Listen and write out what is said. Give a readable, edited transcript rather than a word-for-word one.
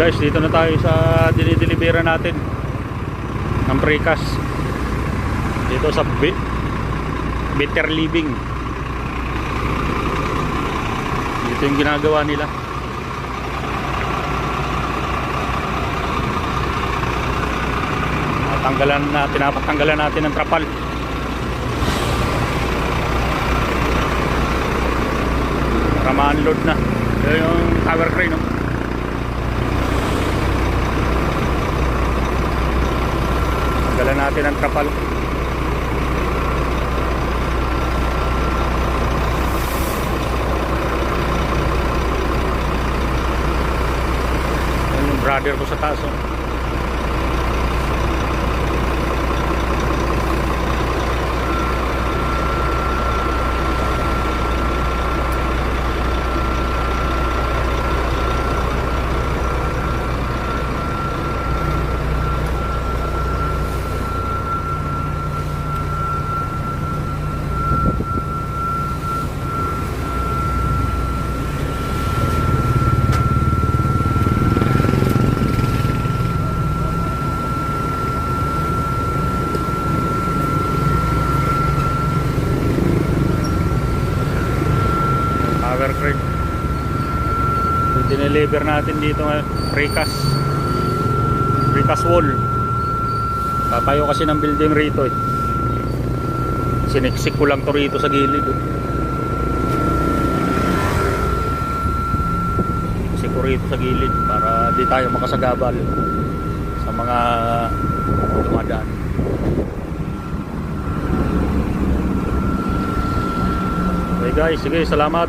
Guys, dito na tayo sa dinidelivery natin ng precast dito sa Better Living. Dito yung ginagawa nila. Pinapatanggalan natin ng trapal para ma-unload na. Ito yung tower crane, no? Tanggalan natin ang trapal. Yan yung brother ko sa taas, oh. Tower crane. Yung dineliver natin dito ngayon, precast wall. Tatayo kasi ng building rito, eh. Siniksik ko lang to rito sa gilid, eh. Siniksik ko rito sa gilid para di tayo makasagabal sa mga dumadaan. Okay guys, sige, salamat.